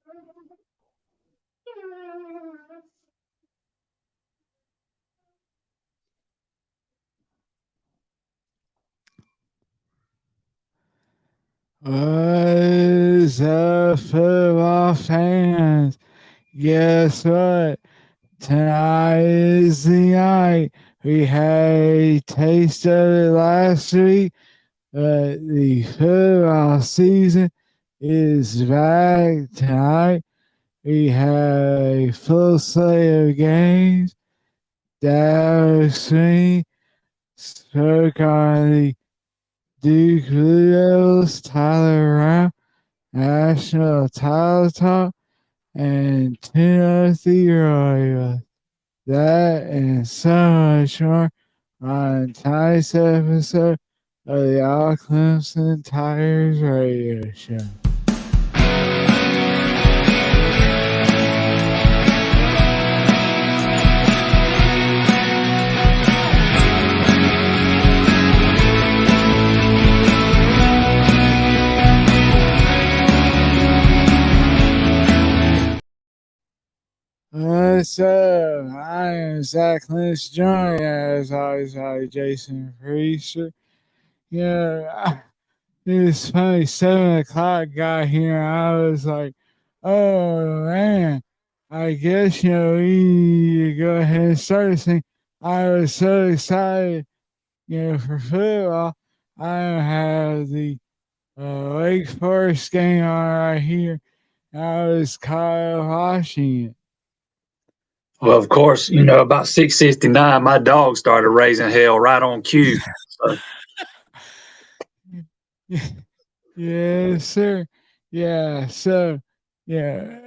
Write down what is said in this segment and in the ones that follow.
What's up, football fans? Guess what? Tonight is the night. We had a taste of it last week, but the football season is back tonight. We have a full slate of games. Dallas Swing spoke on the Duke Blue Devils, Tyler Brown, National Title Talk, and Timothy Roy. That and so much more on tonight's episode of the All Clemson Tigers Radio Show. What's up? I am Zach Lynch, joined as always by Jason Priester. Yeah, it's funny, 7 o'clock got here. I was like, oh man, I guess, we need to go ahead and start this thing. I was so excited, for football. I have the Wake Forest game on right here. I was caught up watching it. Well, of course, about 6:69, my dog started raising hell right on cue. So. Yes, sir. Yeah. So, yeah.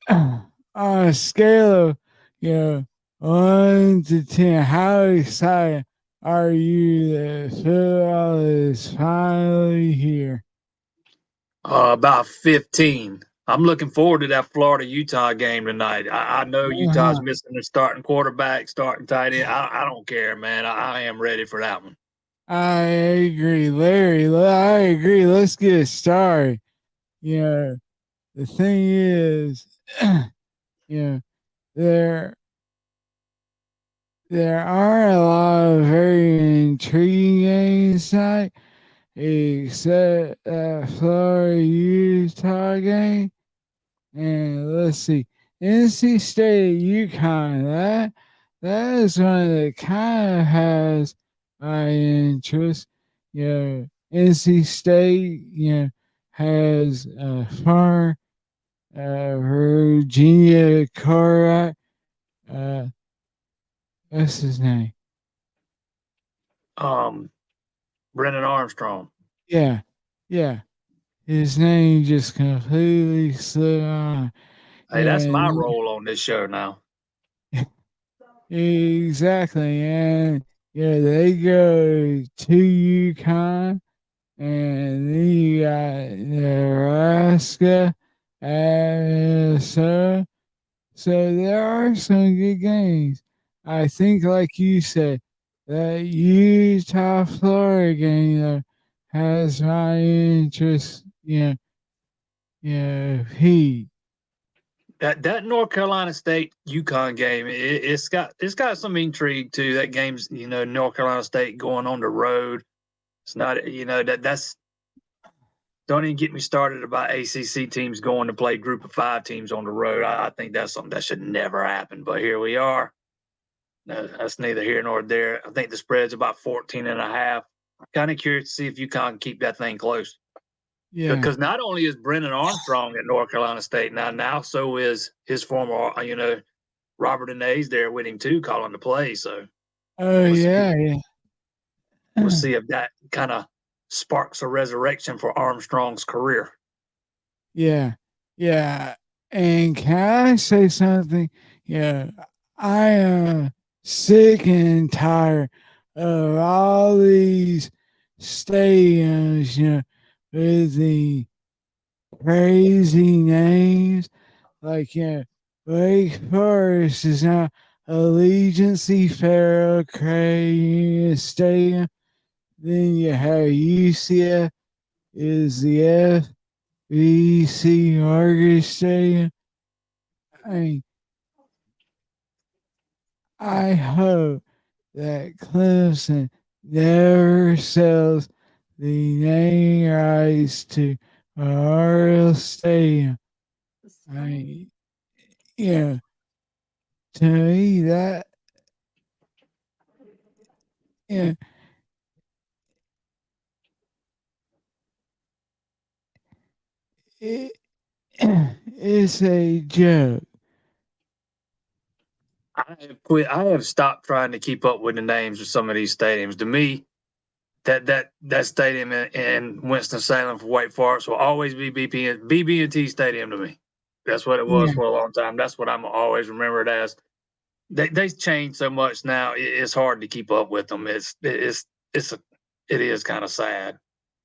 On a scale of, 1 to 10, how excited are you that football is finally here? About 15. I'm looking forward to that Florida-Utah game tonight. I know Utah's missing their starting quarterback, starting tight end. I don't care, man. I am ready for that one. I agree, Larry. I agree. Let's get started. The thing is, there are a lot of very intriguing games tonight, except that Florida Utah game. And let's see, NC State UConn. That is one that kind of has my interest. NC State, has former Virginia quarterback. What's his name? Brennan Armstrong. Yeah. His name just completely slipped on. Hey, that's my role on this show now. Exactly. And they go to UConn, and then you got Nebraska, and so there are some good games. I think, like you said, that Utah Florida game has my interest. Heat. That North Carolina State UConn game, it's got some intrigue too. That game's North Carolina State going on the road. It's not that's don't even get me started about ACC teams going to play Group of 5 teams on the road. I think that's something that should never happen. But here we are. No, that's neither here nor there. I think the spread's about 14.5. I'm kind of curious to see if UConn can keep that thing close. Yeah. Because not only is Brennan Armstrong at North Carolina State now so is his former, Robert Anae's there with him too, calling the play. So, we'll see if that kind of sparks a resurrection for Armstrong's career. Yeah. And can I say something? Yeah, I am sick and tired of all these stadiums, with the crazy names. Like, Wake Forest is now Allegiance Fair Credit Stadium. Then you have UCF is the VC Mortgage Stadium. I mean, I hope that Clemson never sells the naming rights to Memorial Stadium. I mean, yeah, to me that yeah, it, it's a joke. I have quit. I have stopped trying to keep up with the names of some of these stadiums. To me, that stadium in Winston Salem for Wake Forest will always be BB&T Stadium to me. That's what it was Yeah, for a long time. That's what I'm always remembered as. They changed so much now. It's hard to keep up with them. It's a, it is kind of sad.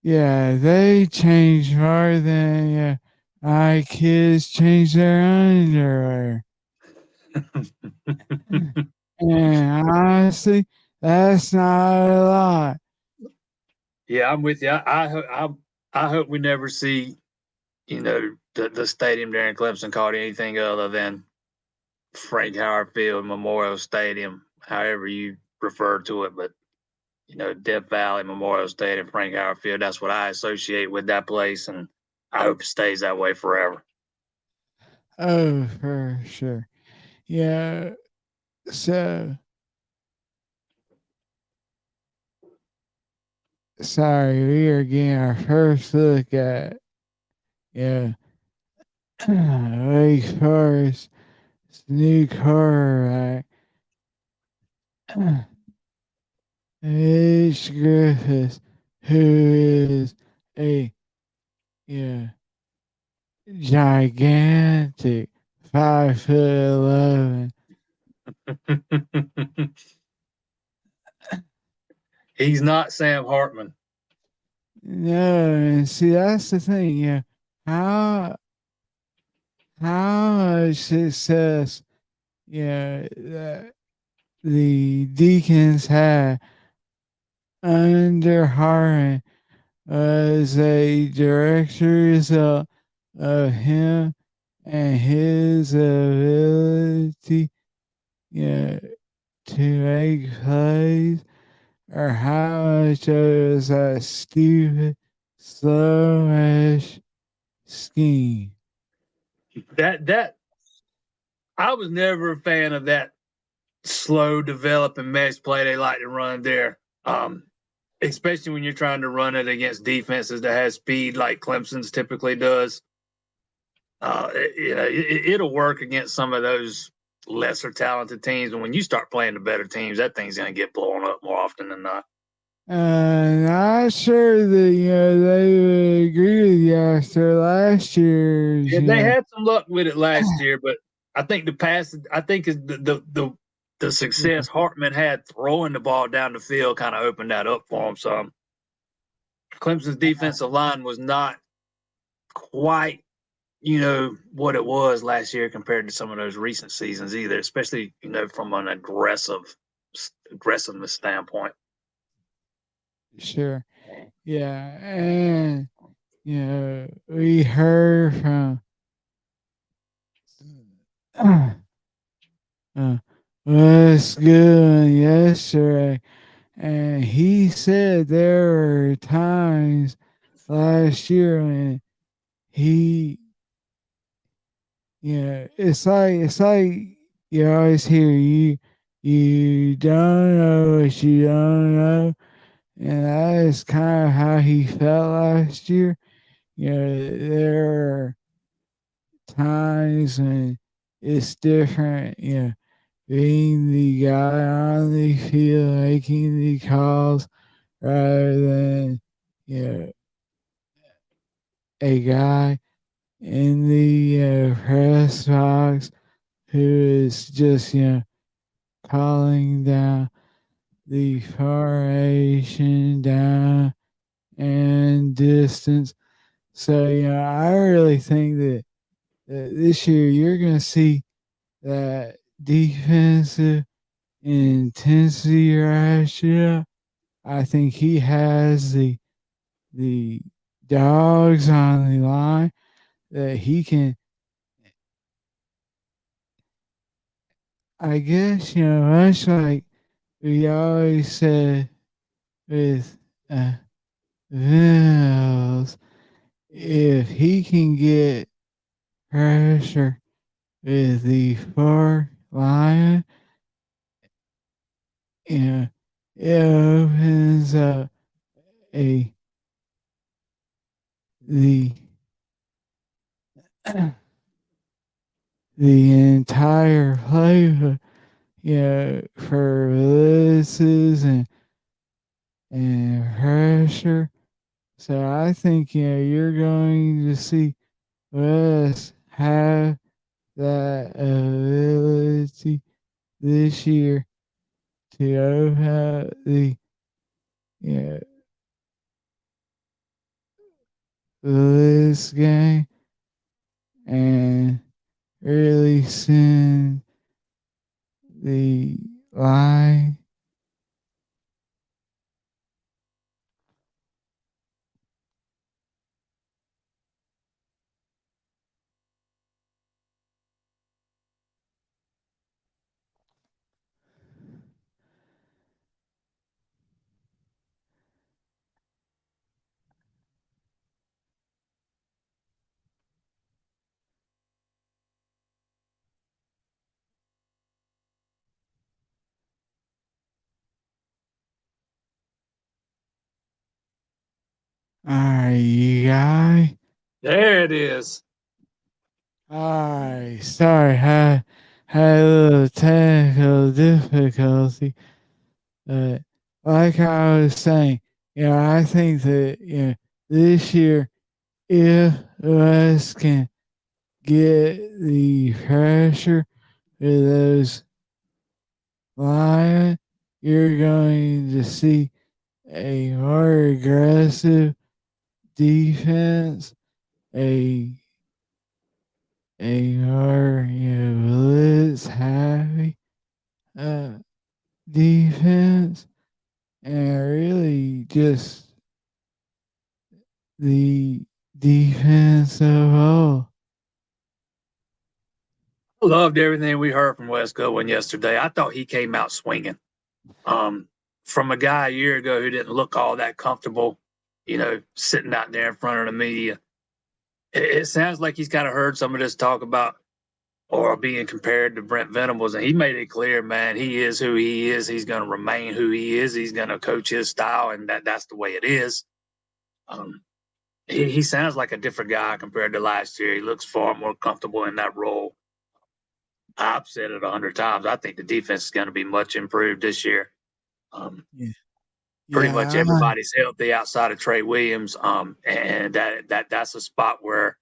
yeah, they change more than my kids change their underwear. And honestly, that's not a lot. Yeah, I'm with you. I hope we never see the stadium there in Clemson called anything other than Frank Howard Field Memorial Stadium, however you refer to it. But Death Valley Memorial Stadium, Frank Howard Field. That's what I associate with that place, and I hope it stays that way forever. Oh, for sure. Yeah. So sorry, we are getting our first look at yeah Wake Forest new quarterback H. Griffiths, who is a yeah gigantic 5'11". He's not Sam Hartman. No, and see that's the thing. Yeah, how how much success that the Deacons had under Harden was a direct result of him and his ability, yeah, to make plays, or how much it was a stupid, slow-ish scheme. That I was never a fan of that slow developing mesh play they like to run there. Especially when you're trying to run it against defenses that has speed like Clemson's typically does. It'll work against some of those lesser talented teams, and when you start playing the better teams, that thing's going to get blown up more often than not. Not sure that they would agree with you after last year's. Yeah, they had some luck with it last year, but I think I think is the Yeah. success Hartman had throwing the ball down the field kind of opened that up for him. So Clemson's defensive line was not quite what it was last year compared to some of those recent seasons either, especially from an aggressiveness standpoint. Sure. Yeah. And, we heard from uh, what's good yesterday. And he said there were times last year when he, it's like you always hear you don't know what you don't know, and that is kind of how he felt last year. There are times when it's different. Being the guy on the field making the calls rather than you know a guy in the press box who is just calling down the formation down and distance. So I really think that this year you're going to see that defensive intensity ratio. I think he has the dogs on the line that he can. I guess much like we always said with uh, Venables, if he can get pressure with the far line, you know, it opens up a the the entire playbook, for releases and pressure. So I think you're going to see us have that ability this year to open up the you know, this game and really send the line. All right, you guys. There it is. All right, sorry, had a little technical difficulty, but like I was saying, I think that this year, if us can get the pressure with those Lions, you're going to see a more aggressive defense, a more blitz heavy uh, defense, and really just the defense of all. Loved everything we heard from Wes Goodwin yesterday. I thought he came out swinging. Um, from a guy a year ago who didn't look all that comfortable, sitting out there in front of the media. It sounds like he's kind of heard some of this talk about or being compared to Brent Venables, and he made it clear, man, he is who he is. He's going to remain who he is. He's going to coach his style, and that's the way it is. Um, he sounds like a different guy compared to last year. He looks far more comfortable in that role. I've said it 100 times. I think the defense is going to be much improved this year. Yeah, Pretty much yeah, everybody's healthy outside of Trey Williams, and that's a spot where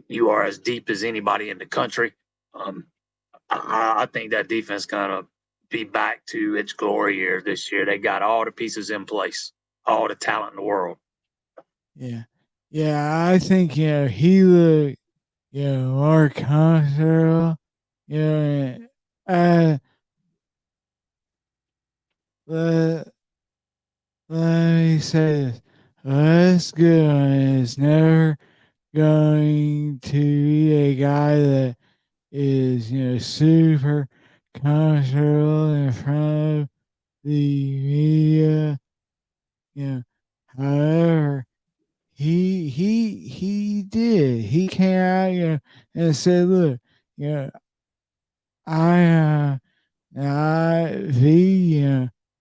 you are as deep as anybody in the country. Um, I think that defense gonna be back to its glory year this year. They got all the pieces in place, all the talent in the world. yeah, yeah. I think he looked more comfortable. You know, uh, let, let me say this. Wes Goodwin is never going to be a guy that is, super comfortable in front of the media. You know, however, he did. He came out, and said, "Look, you know, I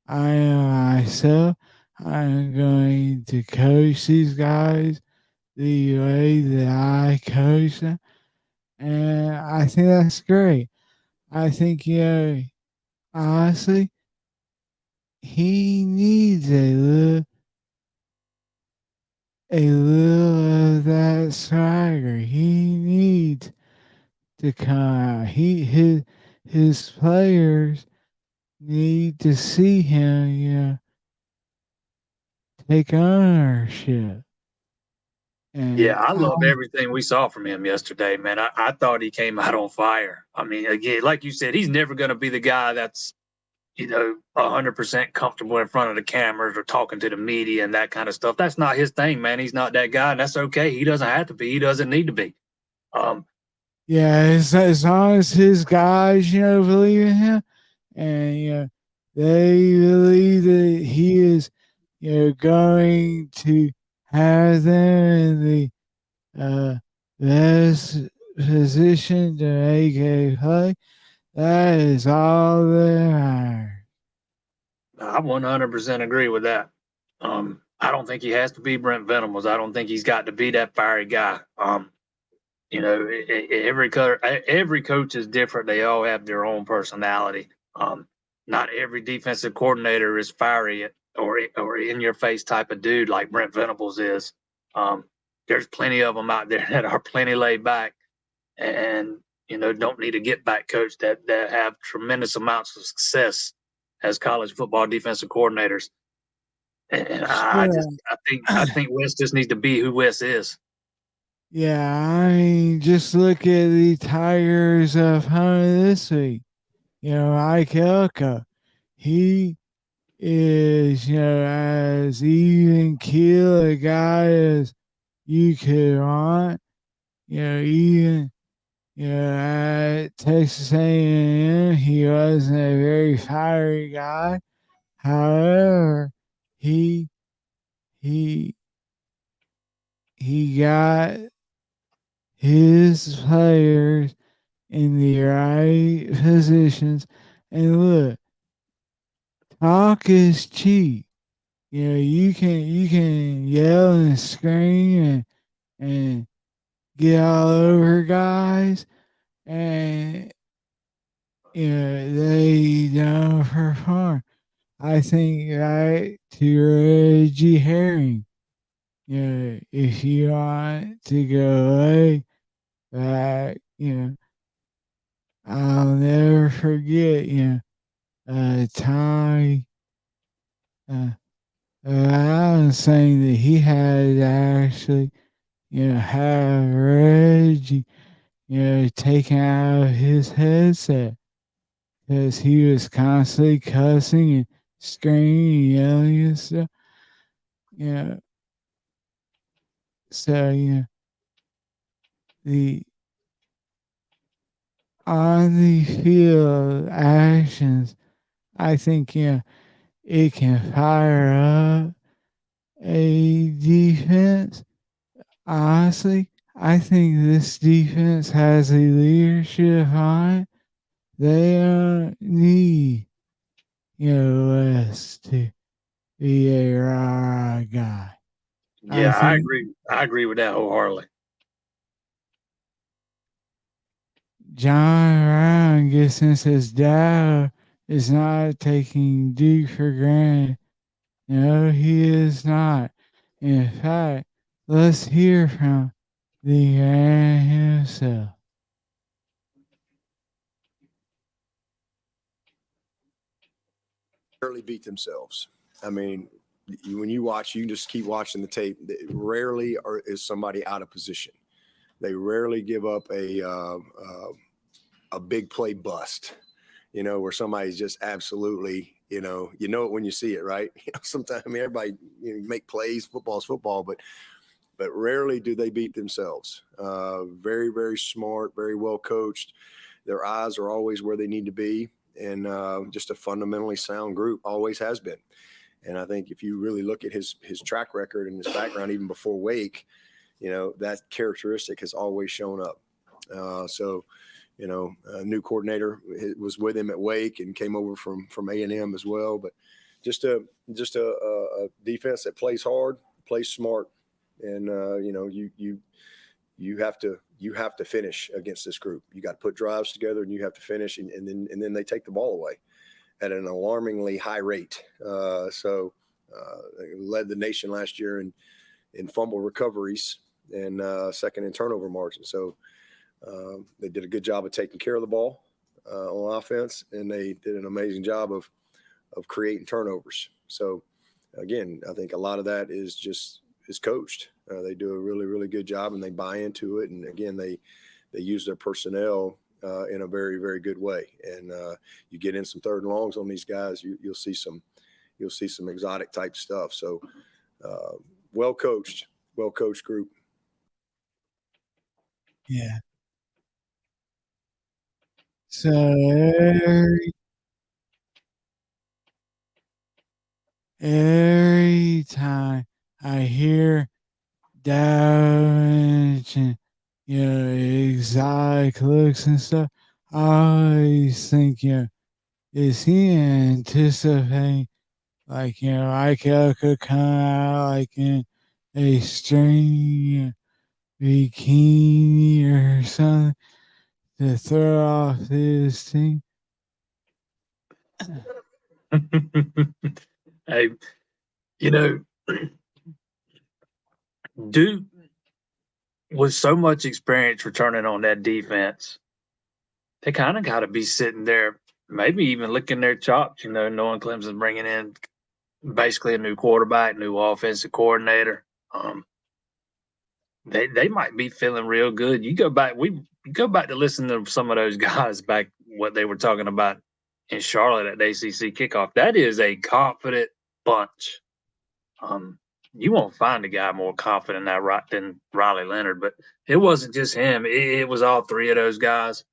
I am myself. I'm going to coach these guys the way that I coach them." And I think that's great. I think, honestly, he needs a little of that swagger. He needs to come out. His players need to see him, take ownership. Yeah, And I love everything we saw from him yesterday, man. I thought he came out on fire. I mean, again, like you said, he's never going to be the guy that's 100% comfortable in front of the cameras or talking to the media and that kind of stuff. That's not his thing, man. He's not that guy, and that's okay. He doesn't have to be. He doesn't need to be. Um, Yeah, as long as his guys, believe in him, and they believe that he is, going to have them in the best position to make a play. That is all that matters. I 100% agree with that. I don't think he has to be Brent Venables. I don't think he's got to be that fiery guy. Every coach is different. They all have their own personality. Not every defensive coordinator is fiery or in your face type of dude like Brent Venables is. There's plenty of them out there that are plenty laid back and don't need a get back coach that have tremendous amounts of success as college football defensive coordinators. And Sure. I think Wes just needs to be who Wes is. Yeah, I mean, just look at the Tigers of Hunter this week. Ike Elko. He is, as even keel a guy as you could want. Even at Texas A&M, he wasn't a very fiery guy. However, he he he got his players in the right positions. And look, talk is cheap. You can yell and scream and get all over guys, and they don't perform. I think right to Reggie Herring. If you want to go way back, I'll never forget, Tommy Allen saying that he had to actually, have Reggie, taken out of his headset because he was constantly cussing and screaming and yelling and stuff. Yeah. So, the on the field actions, I think, it can fire up a defense. Honestly, I think this defense has a leadership on it. They don't need, us to be a rah guy. I Yeah, I think agree. I agree with that wholeheartedly. John Brown gets in says Dow is not taking Duke for granted. No, he is not. In fact, let's hear from the man himself. Rarely beat themselves. I mean, when you watch, you can just keep watching the tape. Rarely is somebody out of position. They rarely give up a big play bust. Where somebody's just absolutely, it when you see it, right? Sometimes, I mean, everybody make plays. Football's football, but rarely do they beat themselves. Very, very smart, very well coached. Their eyes are always where they need to be, and just a fundamentally sound group, always has been. And I think if you really look at his track record and his background, even before Wake, that characteristic has always shown up. A new coordinator was with him at Wake and came over from A&M as well. But just a defense that plays hard, plays smart, and you have to finish against this group. You got to put drives together, and you have to finish, and then they take the ball away at an alarmingly high rate. They led the nation last year in fumble recoveries and second in turnover margin. So they did a good job of taking care of the ball on offense, and they did an amazing job of creating turnovers. So again, I think a lot of that is coached. They do a really, really good job, and they buy into it. And again, they use their personnel in a very, very good way. And you get in some third and longs on these guys, you'll see some exotic type stuff. So well coached group. Yeah. So every time I hear Doge and exotic looks and stuff, I always think, is he anticipating like Elka come out like in a string bikini or something to throw off his team? Hey, you know, Duke with so much experience returning on that defense, they kind of got to be sitting there, maybe even licking their chops, knowing Clemson's bringing in basically a new quarterback, new offensive coordinator. They might be feeling real good. You go back to listen to some of those guys back what they were talking about in Charlotte at the ACC kickoff. That is a confident bunch. You won't find a guy more confident than Riley Leonard, but it wasn't just him. It was all three of those guys.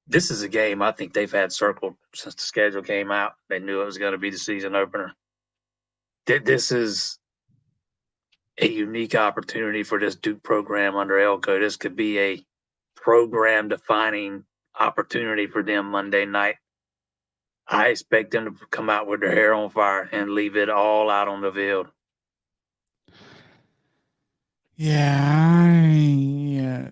This is a game I think they've had circled since the schedule came out. They knew it was going to be the season opener. This is a unique opportunity for this Duke program under Elko. This could be a program defining opportunity for them Monday night. I expect them to come out with their hair on fire and leave it all out on the field. Yeah,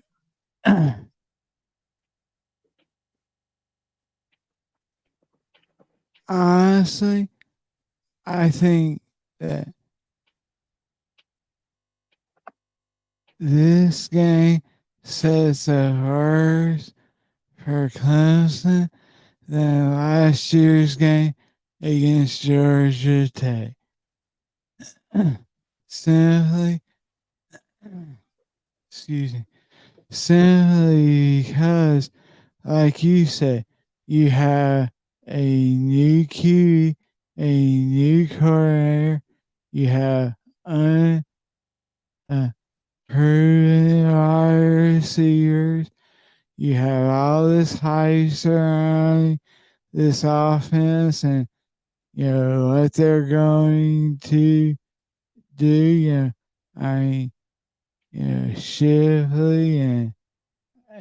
honestly, I think that this game sets a worse for Clemson than last year's game against Georgia Tech. Simply, excuse me, simply because, like you said, you have a new QB, a new coordinator, you have unproven wide receivers, you have all this hype surrounding this offense and what they're going to do. I mean, Shipley and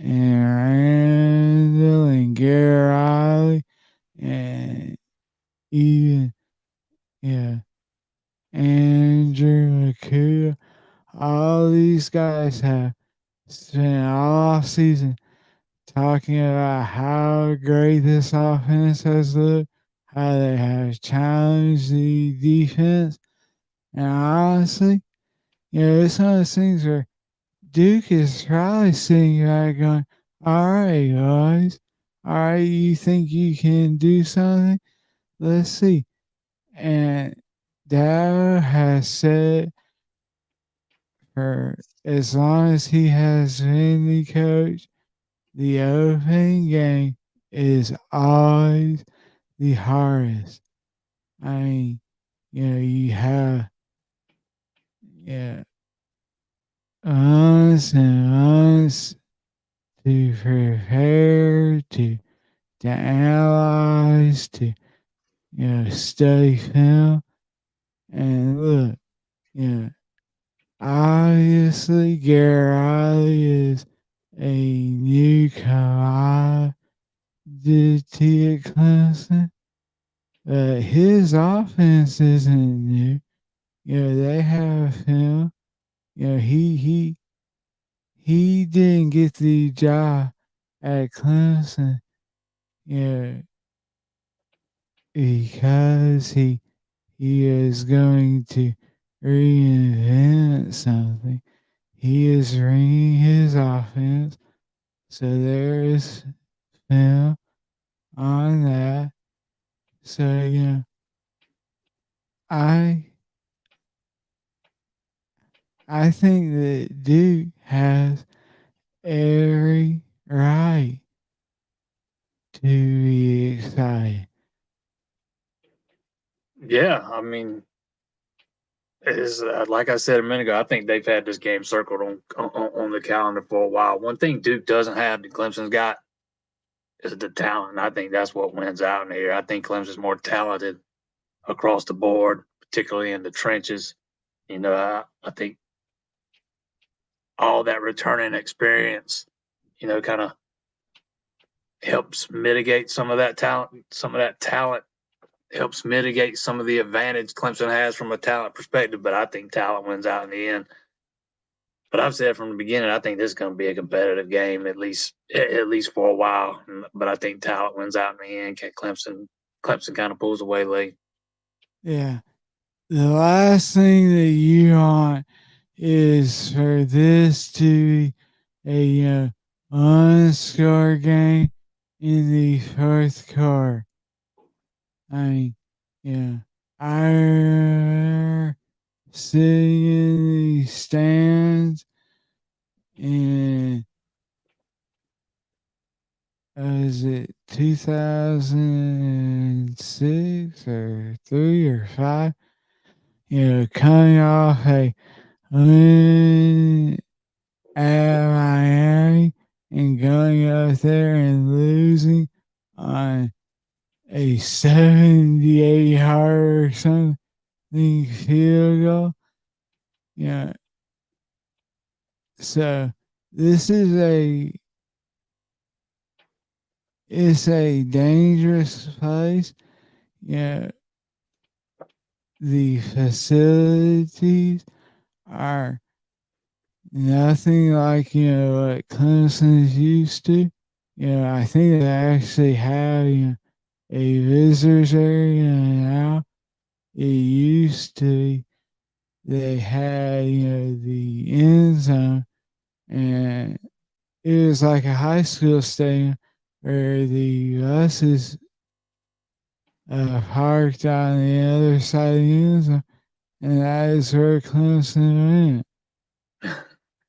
Randall and Gary Riley and even yeah Andrew McCool. All these guys have spent all season talking about how great this offense has looked, how they have challenged the defense, and honestly, it's one of those things where Duke is probably sitting back going, all right, guys. All right, you think you can do something? Let's see. And Dow has said for as long as he has been the coach, the opening game is always the hardest. I mean, you have yeah, months and months to prepare, to analyze, to study film. And look, you obviously Gary Riley is a new commodity at Clemson, but his offense isn't new. They have him. He didn't get the job at Clemson. Yeah, because he is going to reinvent something. He is ringing his offense, so there is film on that. So I I think that Duke has every right to be excited. Yeah, I mean, is like I said a minute ago, I think they've had this game circled on the calendar for a while. One thing Duke doesn't have that Clemson's got is the talent. I think that's what wins out in here. I think Clemson's more talented across the board, particularly in the trenches. I think all that returning experience, kind of helps mitigate some of that talent. Some of that talent helps mitigate some of the advantage Clemson has from a talent perspective. But I think talent wins out in the end. But I've said from the beginning, I think this is going to be a competitive game, at least for a while. But I think talent wins out in the end. Clemson kind of pulls away late. Yeah. The last thing that you want is for this to be a unscored game in the fourth quarter. I mean, yeah, I remember sitting in the stands in was it 2006 or 3 or 5? Coming off a win at Miami and going up there and losing on a 78-yard or something field goal. Yeah. So this is it's a dangerous place. Yeah. The facilities are nothing like what Clemson's used to. I think they actually have a visitors area now. It used to be they had the end zone, and it was like a high school stadium where the buses parked on the other side of the end zone, and that is where Clemson went.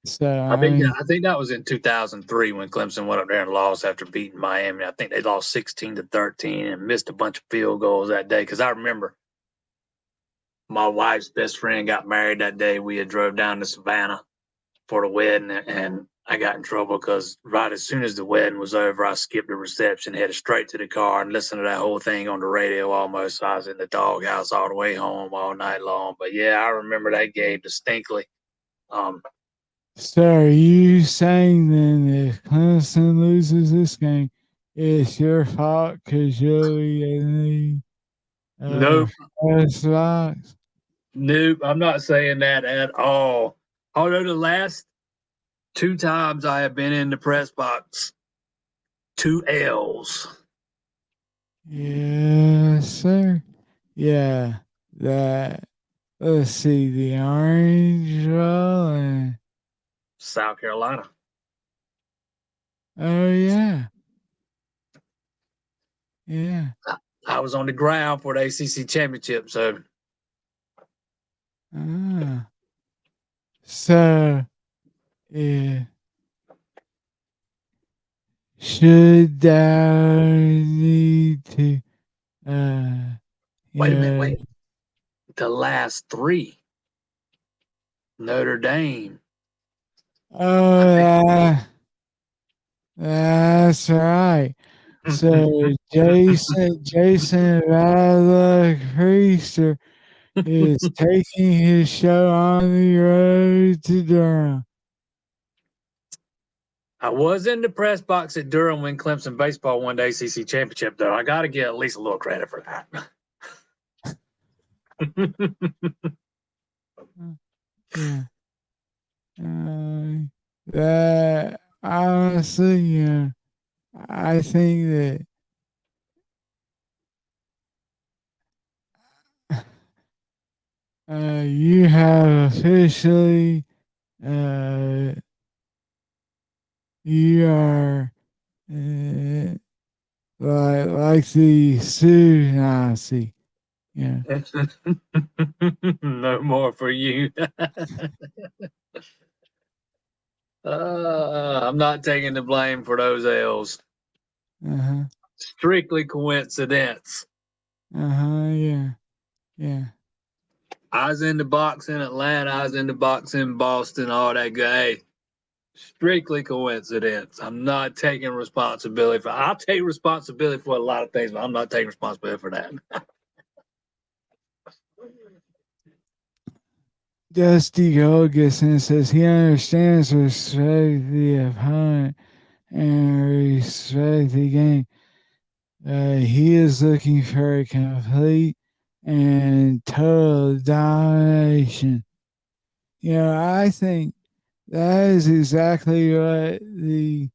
So I think that was in 2003 when Clemson went up there and lost after beating Miami. I think they lost 16-13 and missed a bunch of field goals that day. Because I remember my wife's best friend got married that day. We had drove down to Savannah for the wedding, and I got in trouble because right as soon as the wedding was over, I skipped the reception, headed straight to the car, and listened to that whole thing on the radio almost. So I was in the doghouse all the way home all night long. But yeah, I remember that game distinctly. So are you saying then if Clemson loses this game, it's your fault because you'll be in the Nope. first box? Nope. I'm not saying that at all. Although the last 2 times I have been in the press box, 2 L's. Yes, sir. Yeah, that. Let's see, the Orange Bowl and South Carolina. oh yeah, yeah. I was on the ground for the ACC championship, so Ah. So, yeah. Should need to, wait a minute, wait. The last 3, Notre Dame. Oh, that's right. So Jason Radlock Priester is taking his show on the road to Durham. I was in the press box at Durham when Clemson baseball won the ACC championship, though. I got to get at least a little credit for that. Yeah. That honestly, I think that you have officially, you are like the Sioux Nazi. Yeah. No more for you. I'm not taking the blame for those L's. Uh-huh. strictly coincidence. Yeah. Yeah. I was in the box in Atlanta. I was in the box in Boston. All that good. Hey, strictly coincidence. I'm not taking responsibility for. I'll take responsibility for a lot of things, but I'm not taking responsibility for that. Dusty Golgison says he understands respect the opponent and respect the game. He is looking for a complete and total domination. I think that is exactly what the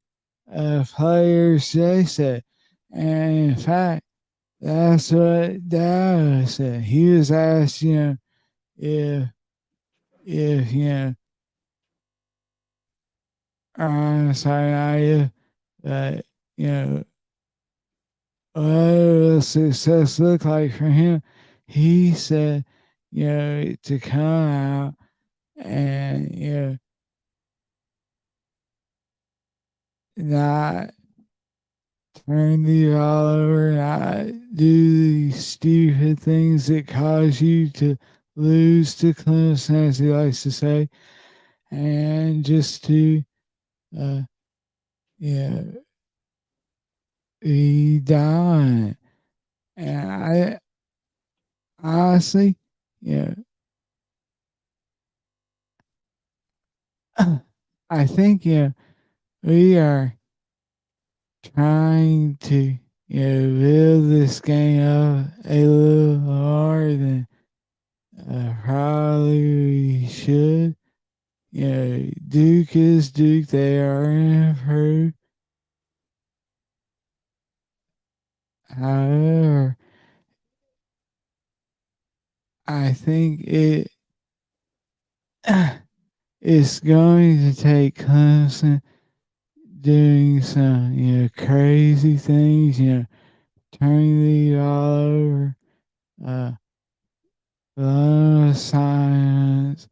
players they said. And in fact, that's what Dallas said. He was asked, if if sorry, uh, you know, what will success look like for him? He said, to come out and not turn the ball over, not do these stupid things that cause you to lose to Clemson, as he likes to say, and just to, uh, yeah, be dominant. And I honestly, yeah, I think, we are trying to, build this game up a little more than probably we should. Duke is Duke. They are improved. However, I think it's going to take Clemson doing some, crazy things, turning the ball over, uh, blowing science,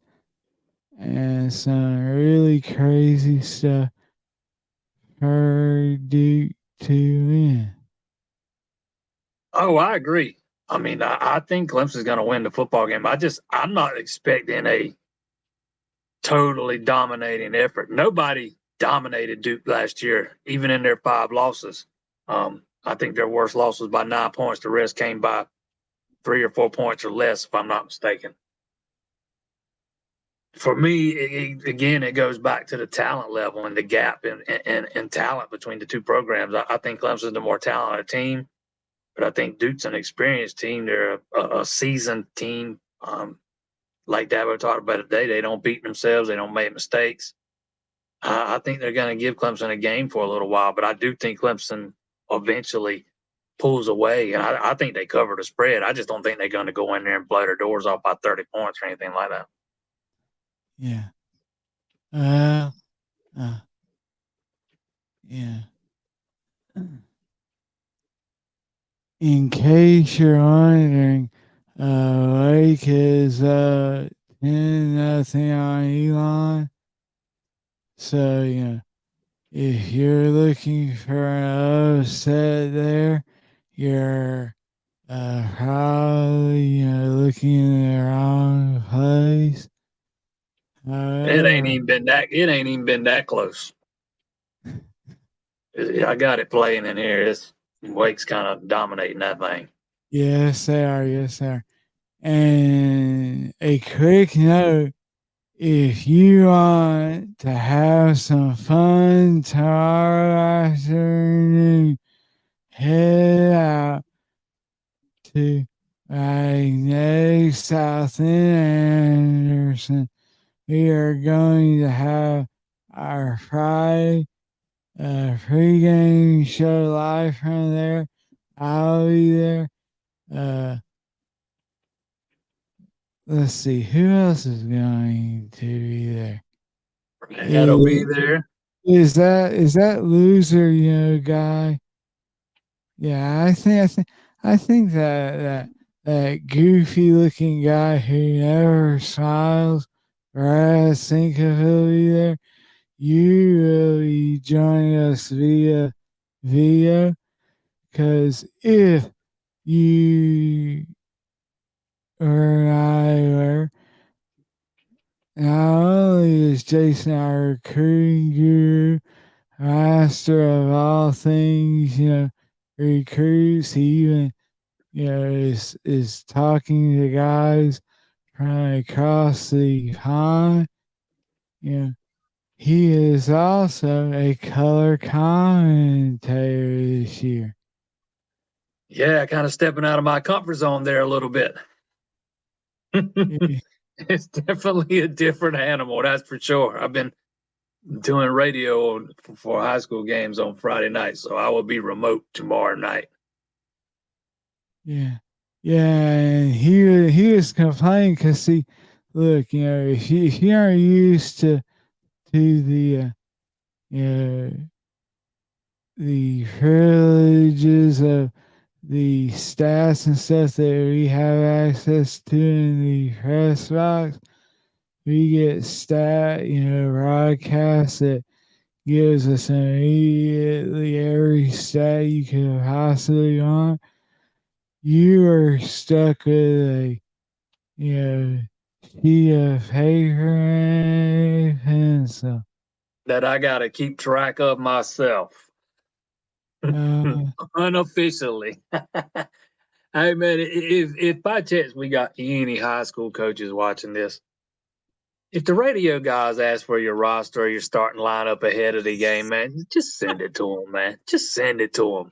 and some really crazy stuff for Duke to win. Oh, I agree. I mean, I think Clemson's going to win the football game. I'm not expecting a totally dominating effort. Nobody dominated Duke last year, even in their 5 losses. I think their worst loss was by 9 points. The rest came by 3 or 4 points or less, if I'm not mistaken. For me, it goes back to the talent level and the gap in talent between the two programs. I think Clemson's the more talented team, but I think Duke's an experienced team. They're a seasoned team. Like Dabo talked about today, they don't beat themselves. They don't make mistakes. I think they're going to give Clemson a game for a little while, but I do think Clemson eventually pulls away, and I think they cover the spread. I just don't think they're going to go in there and blow their doors off by 30 points or anything like that. Yeah. Yeah. In case you're wondering, Lake is 10-0 on Elon. So, if you're looking for an upset there, you're probably, looking in the wrong place. It ain't even been that. It ain't even been that close. I got it playing in here. It's Wake's kind of dominating that thing. Yes, they are. Yes, they are. And a quick note, if you want to have some fun tomorrow afternoon, head out to Magnetic South in Anderson. We are going to have our Friday pregame show live from there. I'll be there. Let's see, who else is going to be there? That'll be there. Is that loser, guy? Yeah, I think that goofy looking guy who never smiles, Brad Sinkoff will be there. You will be joining us via video. Because if you or I were, not only is Jason our recruiting guru, master of all things, recruits, he even, is talking to guys from across the pond. You know, he is also a color commentator this year. Yeah, kind of stepping out of my comfort zone there a little bit. It's definitely a different animal, that's for sure. I've been doing radio for high school games on Friday night, so I will be remote tomorrow night. Yeah. Yeah, and he was complaining because, see, look, if you aren't used to the privileges of the stats and stuff that we have access to in the press box, we get broadcast that gives us immediately every stat you could possibly want. You are stuck with a, sheet of paper and a pencil. That I got to keep track of myself. Unofficially. Hey man, if by chance we got any high school coaches watching this, if the radio guys ask for your roster or your starting lineup ahead of the game, man, just send it to them, man. Just send it to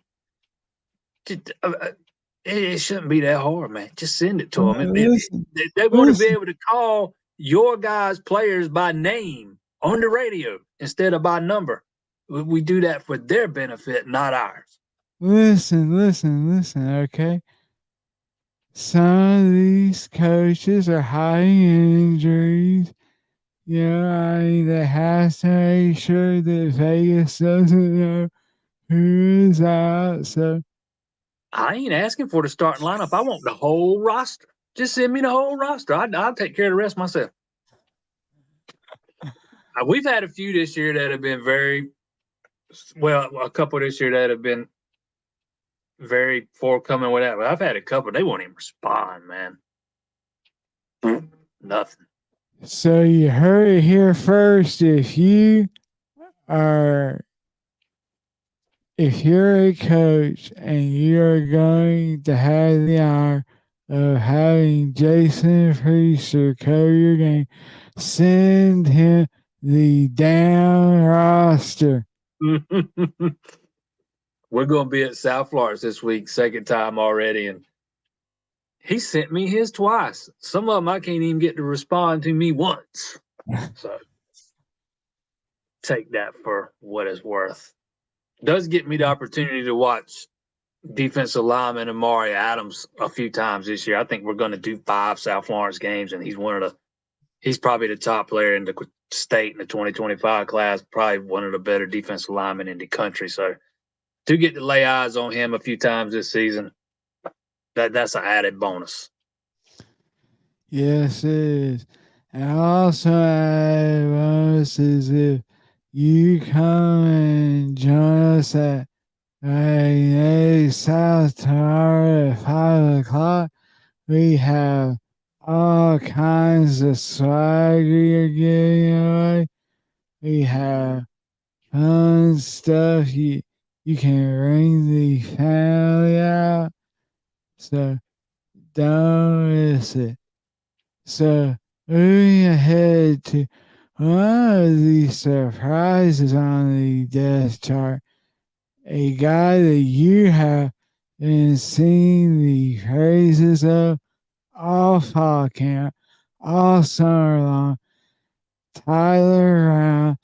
them. It shouldn't be that hard, man. Just send it to them. They want to be able to call your guys' players by name on the radio instead of by number. We do that for their benefit, not ours. Listen, okay? Some of these coaches are hiding injuries. They have to make sure that Vegas doesn't know who is out. So I ain't asking for the starting lineup. I want the whole roster. Just send me the whole roster. I'll take care of the rest myself. We've had a few this year that have been a couple this year that have been very forthcoming with that. But I've had a couple, they won't even respond, man. Nothing. So you heard it here first. If you're a coach and you're going to have the honor of having Jason Priester cover your game, send him the damn roster. We're going to be at South Florida this week, second time already, and he sent me his twice. Some of them I can't even get to respond to me once. So take that for what it's worth. Does get me the opportunity to watch defensive lineman Amari Adams a few times this year. I think we're going to do 5 South Florence games, and he's probably the top player in the state in the 2025 class, probably one of the better defensive linemen in the country. So do get to lay eyes on him a few times this season. That's an added bonus. Yes, it is. And also added bonus is if you come and join us at South tomorrow at 5 o'clock, we have all kinds of swag you're giving away. We have fun stuff. You can bring the family out. So don't miss it. So moving ahead to one of the surprises on the death chart, a guy that you have been seeing the praises of all fall camp, all summer long, Tyler Brown,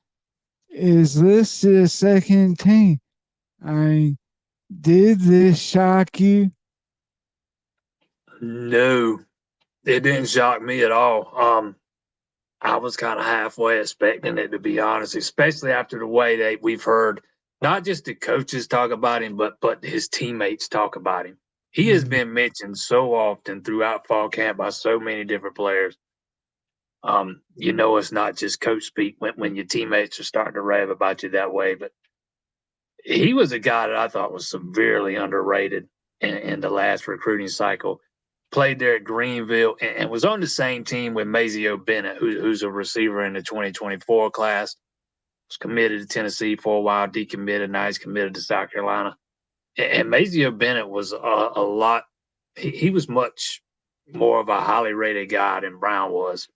is listed as second team. I mean, did this shock you? No, it didn't shock me at all. I was kind of halfway expecting it, to be honest, especially after the way that we've heard not just the coaches talk about him, but his teammates talk about him. He has been mentioned so often throughout fall camp by so many different players. It's not just coach speak when your teammates are starting to rave about you that way, but he was a guy that I thought was severely underrated in the last recruiting cycle. Played there at Greenville and was on the same team with Mazeo Bennett, who's a receiver in the 2024 class. Was committed to Tennessee for a while, decommitted. Now he's committed to South Carolina. And Mazeo Bennett was a lot. He was much more of a highly rated guy than Brown was.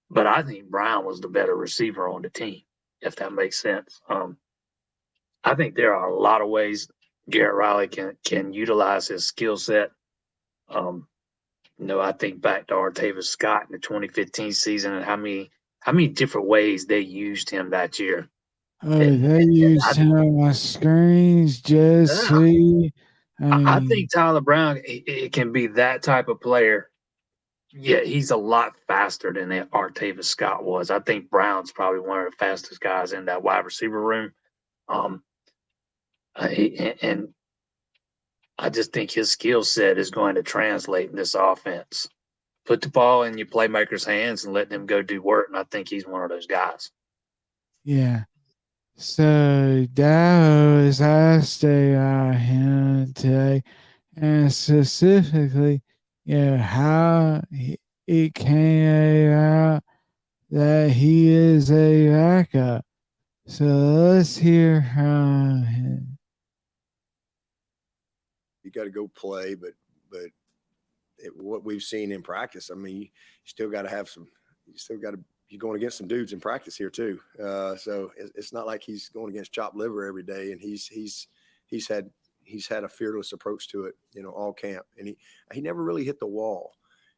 But I think Brown was the better receiver on the team, if that makes sense. I think there are a lot of ways Garrett Riley can utilize his skill set. I think back to Artavis Scott in the 2015 season and how many different ways they used him that year. They used him on screens, Jesse. I think Tyler Brown it can be that type of player. Yeah, he's a lot faster than Artavis Scott was. I think Brown's probably one of the fastest guys in that wide receiver room. And I just think his skill set is going to translate in this offense. Put the ball in your playmakers' hands and let them go do work. And I think he's one of those guys. Yeah. So that was asked about him today, and specifically, how it came out that he is a backup. So let's hear from him. You got to go play, but what we've seen in practice, I mean, you still got to have some. You still got to. You're going against some dudes in practice here too. So it's not like he's going against chopped liver every day, and he's had a fearless approach to it, all camp, and he never really hit the wall.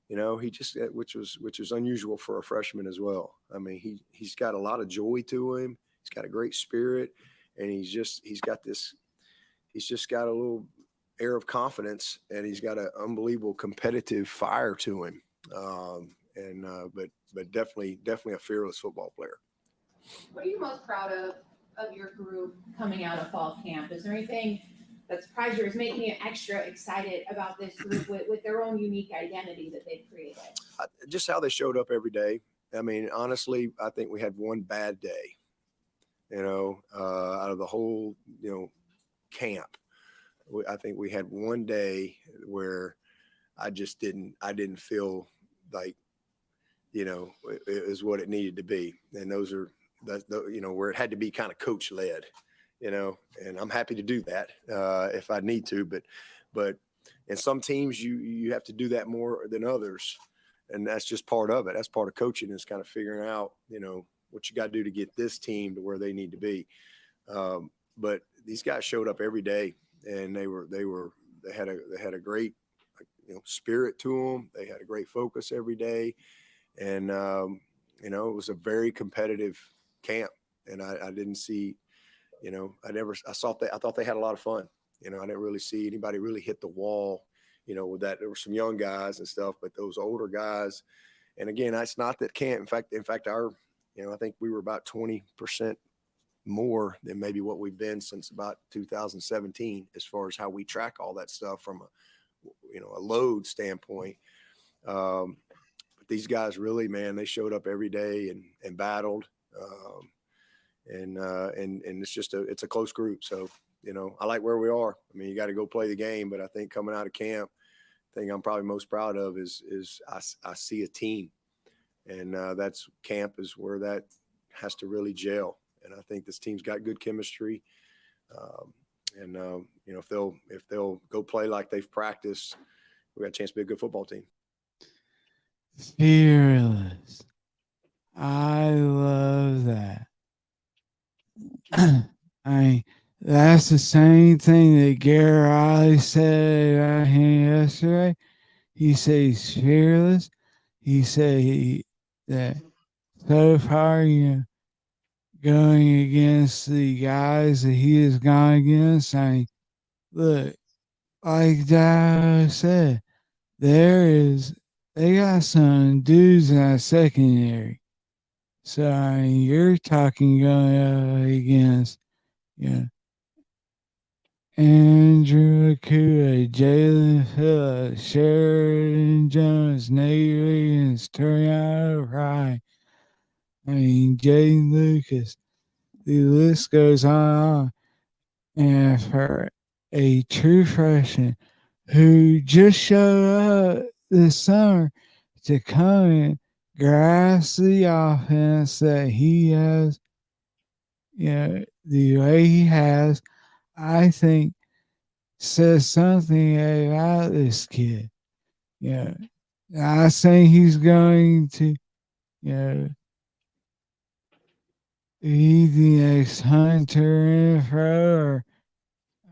He just which was unusual for a freshman as well. I mean, he's got a lot of joy to him. He's got a great spirit, and he's just got a little air of confidence, and he's got an unbelievable competitive fire to him. But definitely a fearless football player. What are you most proud of your group coming out of fall camp? Is there anything that surprised you or is making you extra excited about this group with their own unique identity that they've created? Just how they showed up every day. I mean, honestly, I think we had one bad day, out of the whole, camp. I think we had one day where I didn't feel like, it is what it needed to be. And where it had to be kind of coach led, and I'm happy to do that if I need to, but in some teams you have to do that more than others. And that's just part of it. That's part of coaching, is kind of figuring out, what you got to do to get this team to where they need to be. But these guys showed up every day, and they had a great, spirit to them. They had a great focus every day. And, it was a very competitive camp, and I didn't see, I thought they had a lot of fun. I didn't really see anybody really hit the wall, with that. There were some young guys and stuff, but those older guys, and again, it's not that camp. In fact, I think we were about 20% more than maybe what we've been since about 2017, as far as how we track all that stuff from a load standpoint. But these guys really, man, they showed up every day and battled. And it's a close group. So, I like where we are. I mean, you got to go play the game, but I think coming out of camp, the thing I'm probably most proud of is I see a team, and that's camp is where that has to really gel. And I think this team's got good chemistry. If they'll go play like they've practiced, we got a chance to be a good football team. Fearless. I love that. That's the same thing that Garrett Riley said about him yesterday. He said he's fearless. He said that so far, going against the guys that he has gone against, look, like Dad said, they got some dudes in that secondary. So, you're talking going up against, Andrew Akuda, Jalen Phillips, Sheridan Jones, Nate Wiggins, Toriano Wright, Jay Lucas. the list goes on. And for a true freshman who just showed up this summer to come and grasp the offense that he has, the way he has, I think says something about this kid. Not saying he's going to, you know, be the next Hunter Info or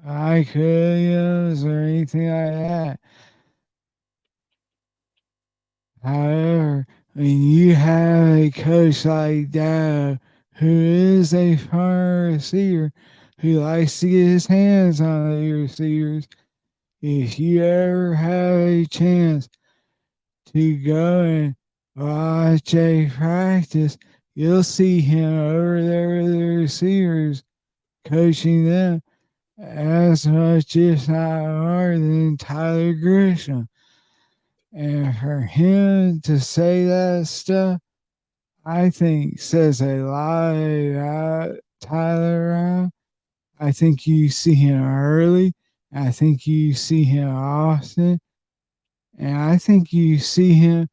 Mike Williams or anything like that. However, when you have a coach like that who is a former receiver who likes to get his hands on the receivers, if you ever have a chance to go and watch a practice, you'll see him over there with the receivers coaching them as much, if not more, than Tyler Grisham. And for him to say that stuff, I think says a lot about Tyler Brown. I think you see him early. I think you see him often. And I think you see him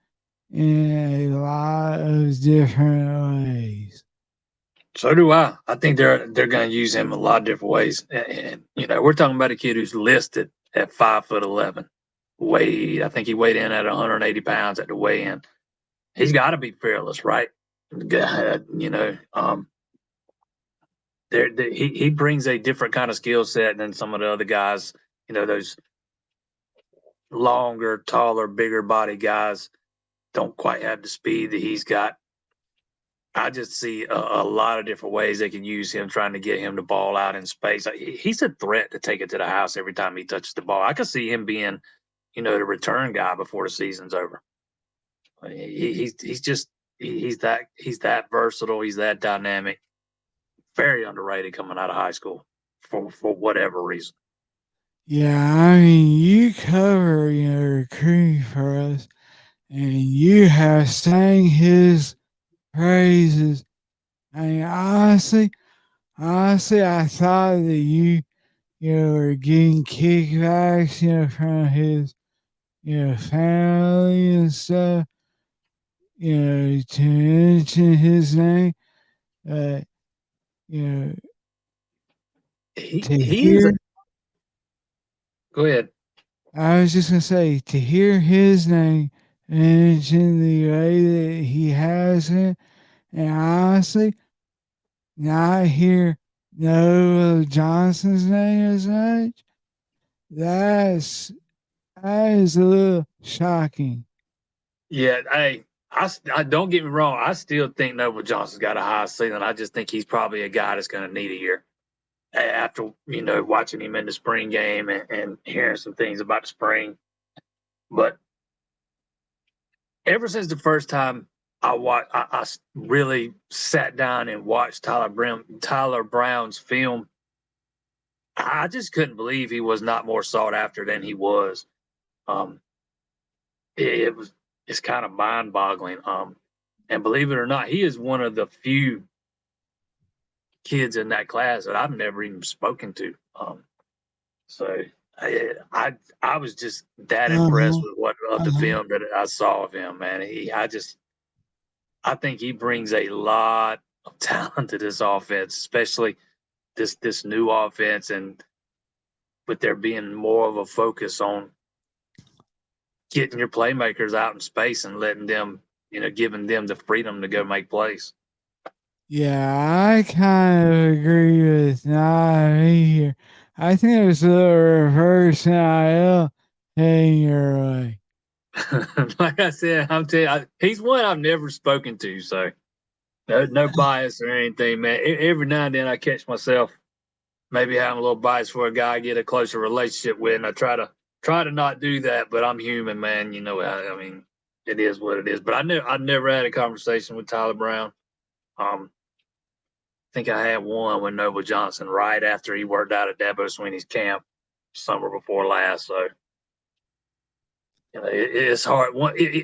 in a lot of different ways. So do I. I think they're going to use him a lot of different ways. And we're talking about a kid who's listed at 5'11". I think he weighed in at 180 pounds at the weigh-in. He's got to be fearless, right? He brings a different kind of skill set than some of the other guys. Those longer, taller, bigger body guys don't quite have the speed that he's got. I just see a lot of different ways they can use him, trying to get him the ball out in space. He's a threat to take it to the house every time he touches the ball. I could see him being, the return guy before the season's over. He's that versatile. He's that dynamic. Very underrated coming out of high school for whatever reason. Yeah, I mean, you cover recruiting for us, and you have sang his praises. I mean, honestly, I thought that you were getting kickbacks, from his, family and stuff, to mention his name. But, to He is. hear, Go ahead. I was just gonna say, to hear his name mentioned the way that he has it, and honestly, not hear Noah Johnson's name as much, that is a little shocking. Yeah, I don't get me wrong. I still think Noble Johnson's got a high ceiling. I just think he's probably a guy that's going to need a year after watching him in the spring game and hearing some things about the spring. But ever since the first time I really sat down and watched Tyler Brown's film, I just couldn't believe he was not more sought after than he was. It's kind of mind boggling. And believe it or not, he is one of the few kids in that class that I've never even spoken to. So I was just that impressed with what of the film that I saw of him, man. I think he brings a lot of talent to this offense, especially this new offense, and with there being more of a focus on getting your playmakers out in space and letting them, giving them the freedom to go make plays. Yeah, I kind of agree with me here. I think it was a little reverse NIL heading your way. Like I said, I'm telling you, he's one I've never spoken to, so no bias or anything, man. Every now and then I catch myself maybe having a little bias for a guy I get a closer relationship with, and I try to not do that, but I'm human, man. I mean, it is what it is. But I never had a conversation with Tyler Brown. I think I had one with Noble Johnson right after he worked out at Dabo Swinney's camp summer before last. So it's hard,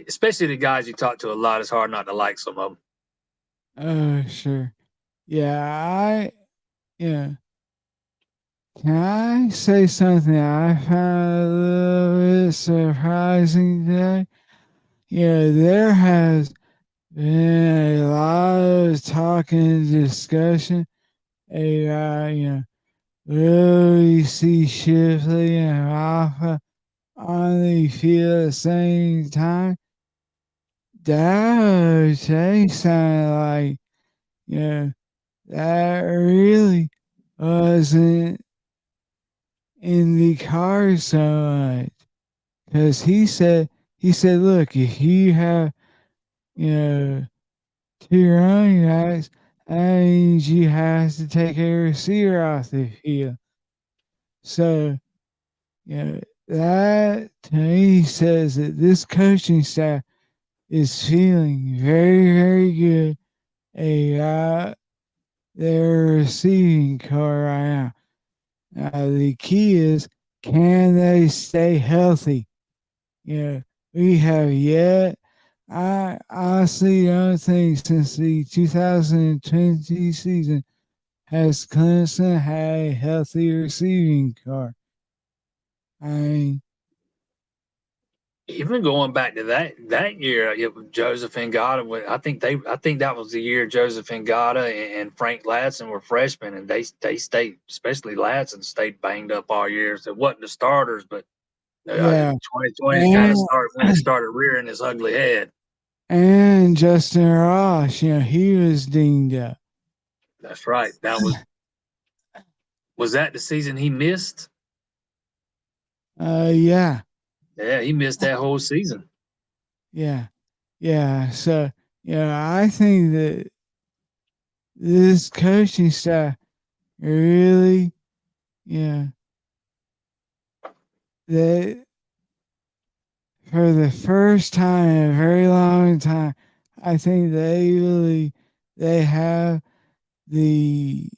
especially the guys you talk to a lot. It's hard not to like some of them. Oh, sure. yeah. Can I say something I found a little bit surprising today? There has been a lot of talk and discussion about, will we see Shipley and Rafa on the field at the same time? That today sounded like, that really wasn't in the cards so much. Because he said, look, if you have, you know, two running backs, that means you have to take a receiver off the field. So, that to me says that this coaching staff is feeling very, very good about their receiving core right now. Now, the key is, can they stay healthy? We have yet. I honestly don't think since the 2020 season has Clemson had a healthy receiving core. I mean, Even going back to that year, it was Joseph Ngata. I think that was the year Joseph Ngata and Frank Ladson were freshmen, and they stayed, especially Ladson, stayed banged up all year. So it wasn't the starters, but yeah, 2020 kind and of started when it started rearing its ugly head. and Justin Ross, he was dinged up. That's right. Was that the season he missed? Yeah, Yeah, he missed that whole season. yeah, yeah. So, I think that this coaching staff really, yeah, they for the first time in a very long time, I think they have the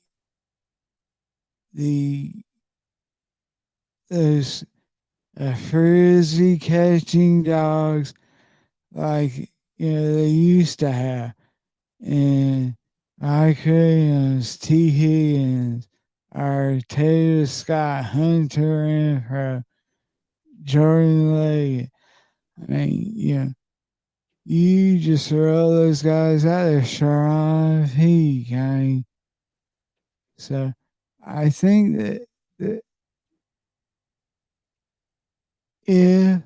the those frisbee catching dogs like they used to have, and Mike Williams, T. Higgins, our Taylor Scott, Hunter Renfro, Jordan Leggett. I mean, you just throw those guys out there, Sharon Peak. I mean, so I think that if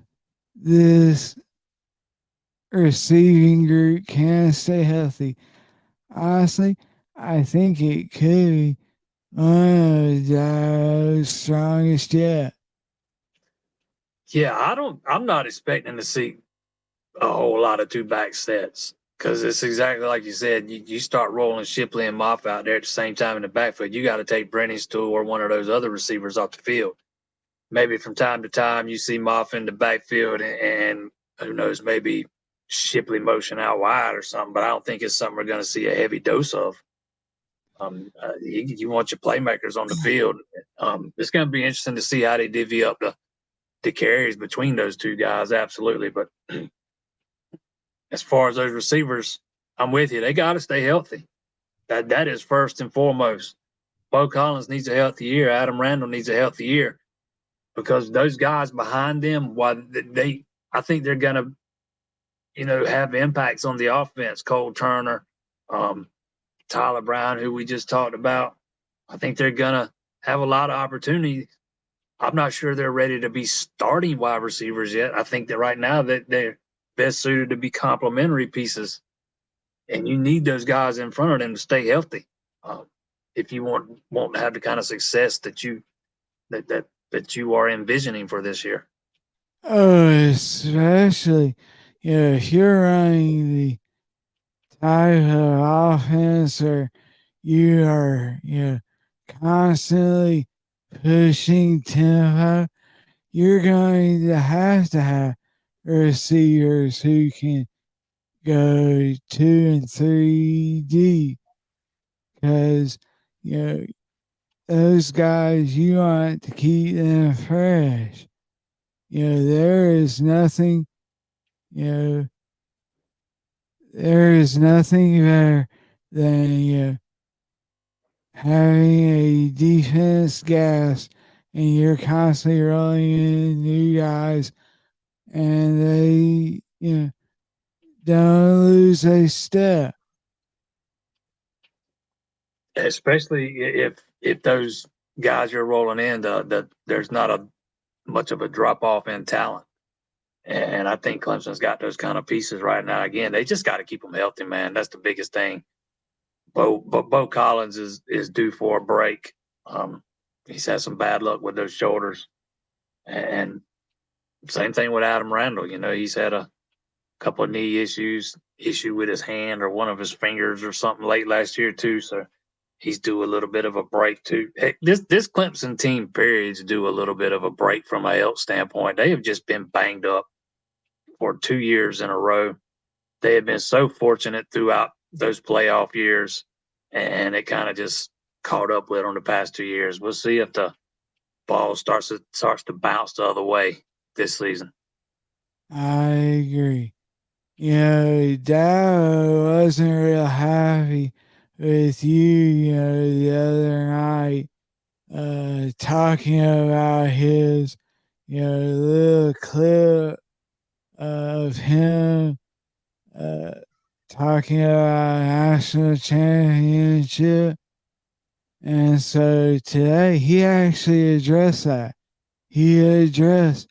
this receiving group can stay healthy, honestly, I think it could be one of the strongest yet. Yeah, I'm not expecting to see a whole lot of two back sets because it's exactly like you said. You start rolling Shipley and Moff out there at the same time in the backfield. You got to take Brenny's tool or one of those other receivers off the field. Maybe from time to time you see Moff in the backfield and who knows, maybe Shipley motion out wide or something. But I don't think it's something we're going to see a heavy dose of. You want your playmakers on the field. It's going to be interesting to see how they divvy up the carries between those two guys. Absolutely, but as far as those receivers, I'm with you. They got to stay healthy. That is first and foremost. Bo Collins needs a healthy year. Adam Randall needs a healthy year because those guys behind them, I think they're gonna, have impacts on the offense. Cole Turner, um, Tyler Brown, who we just talked about. I think they're gonna have a lot of opportunity. I'm not sure they're ready to be starting wide receivers yet. I think that right now that they're best suited to be complementary pieces, and you need those guys in front of them to stay healthy. If you want to have the kind of success that you are envisioning for this year. Oh, especially, if you're running the type of offense or you are, constantly pushing tempo, you're going to have receivers who can go 2 and 3 deep because, you know, those guys, you want to keep them fresh. There is nothing, you know, there is nothing better than, having a defense gas and you're constantly rolling in new guys and they, don't lose a step. Especially if those guys you're rolling in, that there's not a much of a drop off in talent. And I think Clemson's got those kind of pieces right now. Again, they just got to keep them healthy, man. That's the biggest thing. Bo Collins is due for a break. He's had some bad luck with those shoulders, and same thing with Adam Randall. He's had a couple of knee issue with his hand or one of his fingers or something late last year too. So he's due a little bit of a break too. This Clemson team periods due a little bit of a break from a health standpoint. They have just been banged up for 2 years in a row. They have been so fortunate throughout those playoff years, and it kind of just caught up with them the past 2 years. We'll see if the ball starts to bounce the other way this season. I agree. Dad wasn't real happy with you, the other night, talking about his, little clip of him uh, talking about national championship. And so today he actually addressed that. He addressed,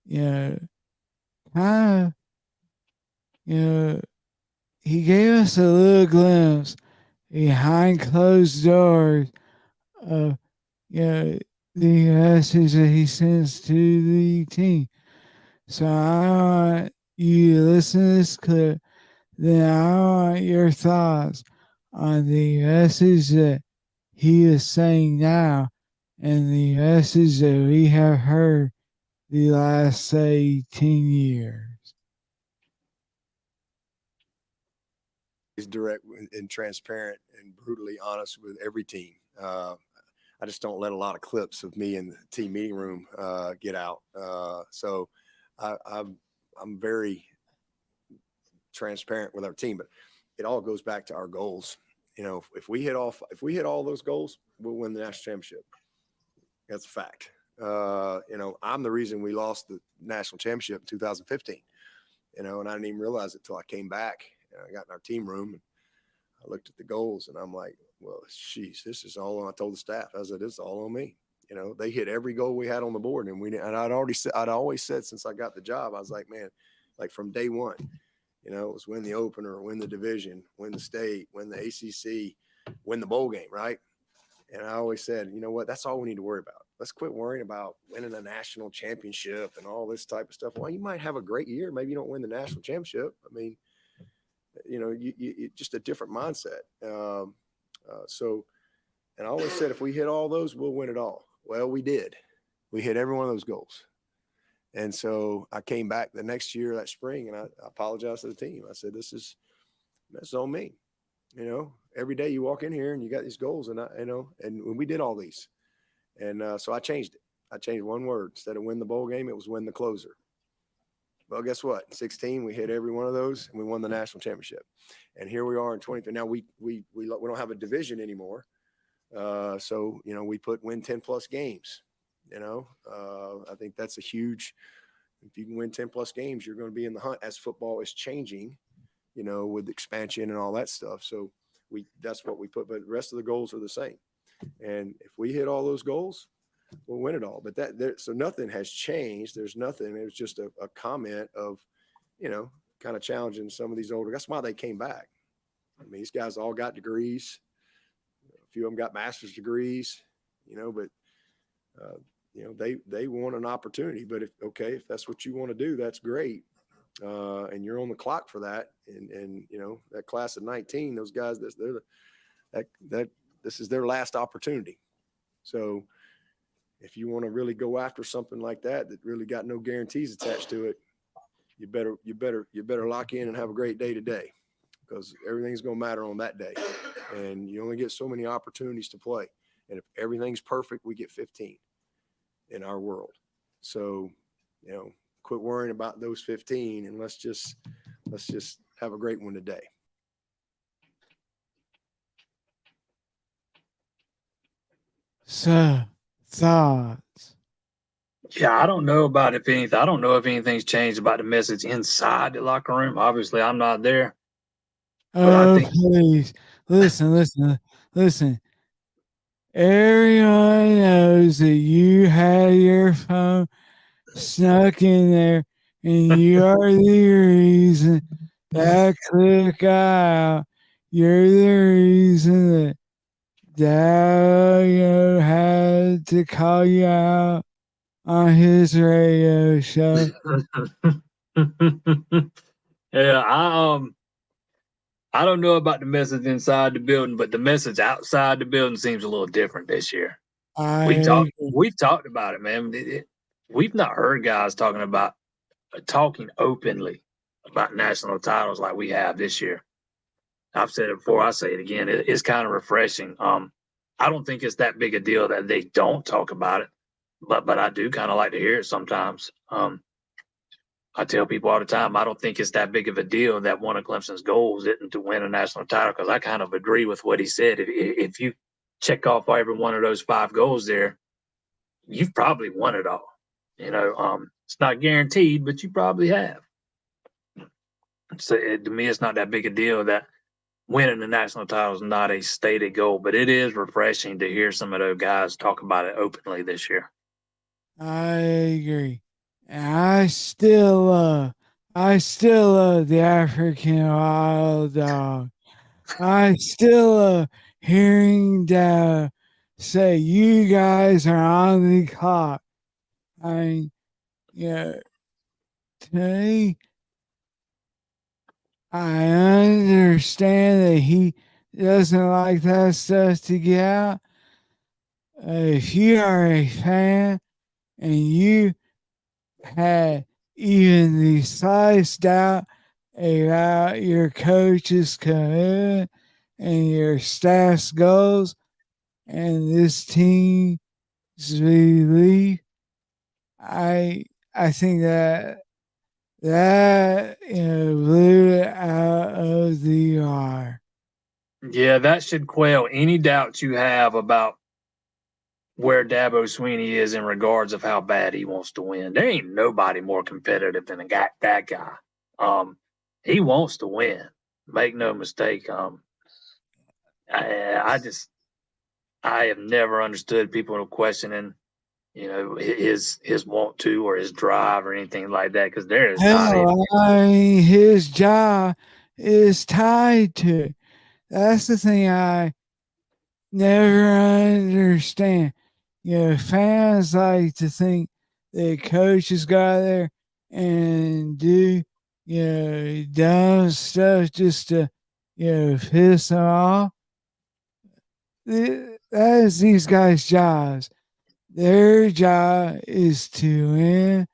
kind of, he gave us a little glimpse behind closed doors of, the message that he sends to the team. So I want you to listen to this clip. Then I want your thoughts on the message that he is saying now and the message that we have heard the last, say, 10 years. He's direct and transparent and brutally honest with every team. I just don't let a lot of clips of me in the team meeting room get out. So I'm very transparent with our team, but it all goes back to our goals. If we hit all those goals, we'll win the national championship. That's a fact. I'm the reason we lost the national championship in 2015. And I didn't even realize it till I came back. I got in our team room and I looked at the goals and I'm like, well, geez, this is all on. I told the staff, I said, this is all on me. They hit every goal we had on the board, and I'd always said since I got the job, I was like, man, like from day one, it was win the opener, win the division, win the state, win the ACC, win the bowl game, right? And I always said, you know what, that's all we need to worry about. Let's quit worrying about winning a national championship and all this type of stuff. Well, you might have a great year, maybe you don't win the national championship. I mean, you just a different mindset. And I always said, if we hit all those, we'll win it all. Well, we did. We hit every one of those goals. And so I came back the next year, that spring, and I apologized to the team. I said, that's on me. Every day you walk in here and you got these goals, and and we did all these. And so I changed it. I changed one word. Instead of win the bowl game, it was win the closer. Well, guess what? In 16, we hit every one of those, and we won the national championship. And here we are in 23. Now we don't have a division anymore, so we win 10 plus games. I think that's a huge. If you can win 10 plus games, you're going to be in the hunt as football is changing, with expansion and all that stuff. So that's what we put. But the rest of the goals are the same. And if we hit all those goals, we'll win it all. But so nothing has changed. There's nothing. It was just a comment of, kind of challenging some of these older. That's why they came back. I mean, these guys all got degrees. A few of them got master's degrees, but they want an opportunity. But if that's what you want to do, that's great. And you're on the clock for that. And that class of 19, those guys, this is their last opportunity. So if you want to really go after something like that really got no guarantees attached to it, you better lock in and have a great day today, because everything's going to matter on that day. And you only get so many opportunities to play. And if everything's perfect, we get 15 in our world. So, quit worrying about those 15 and let's just have a great one today. So, thoughts? Yeah, I don't know about if anything. I don't know if anything's changed about the message inside the locker room. Obviously, I'm not there, but I Oh, think please. Listen. Everyone knows that you had your phone snuck in there, and you are the reason that clip got out. You're the reason that Dario had to call you out on his radio show. yeah, I don't know about the message inside the building, but the message outside the building seems a little different this year. I agree. We've talked about it, man. We've not heard guys talking openly about national titles like we have this year. I've said it before. I say it again. It's kind of refreshing. I don't think it's that big a deal that they don't talk about it, but I do kind of like to hear it sometimes. I tell people all the time, I don't think it's that big of a deal that one of Clemson's goals isn't to win a national title, because I kind of agree with what he said. If you check off every one of those 5 goals there, you've probably won it all. It's not guaranteed, but you probably have. So to me, it's not that big a deal that winning the national title is not a stated goal, but it is refreshing to hear some of those guys talk about it openly this year. I agree. And I still love the African wild dog. I still love hearing Dad say, "You guys are on the clock." I mean, yeah, to me, I understand that he doesn't like that stuff to get out. If you are a fan and you had even the slightest doubt about your coach's commitment and your staff's goals and this team's belief, I I think that blew it out of the water. Yeah, that should quell any doubts you have about where Dabo Sweeney is in regards of how bad he wants to win. There ain't nobody more competitive than that guy. He wants to win. Make no mistake. I have never understood people questioning, his want to or his drive or anything like that, because there is not any. Hell, I mean, his job is tied to it. That's the thing I never understand. Fans like to think that coaches go there and do, dumb stuff just to, piss them off. That is these guys' jobs. Their job is to win.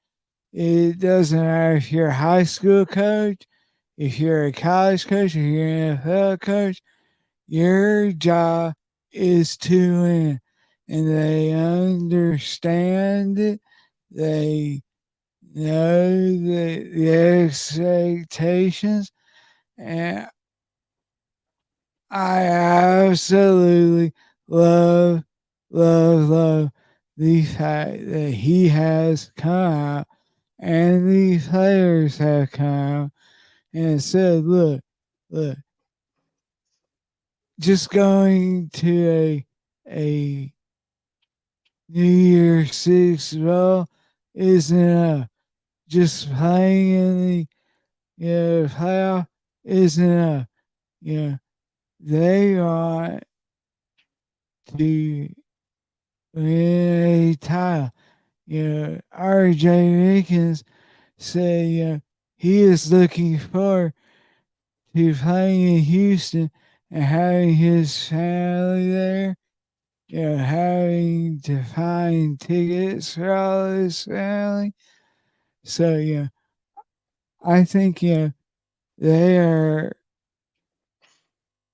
It doesn't matter if you're a high school coach, if you're a college coach, if you're an NFL coach, your job is to win. And they understand it. They know the expectations. And I absolutely love, love the fact that he has come out and the players have come out and said, look, just going to a New Year's Six ball isn't enough. Just playing in the playoff isn't enough. You know, they want to win a title. RJ Mickens said, he is looking forward to playing in Houston and having his family there, having to find tickets for all his family. So, I think, they are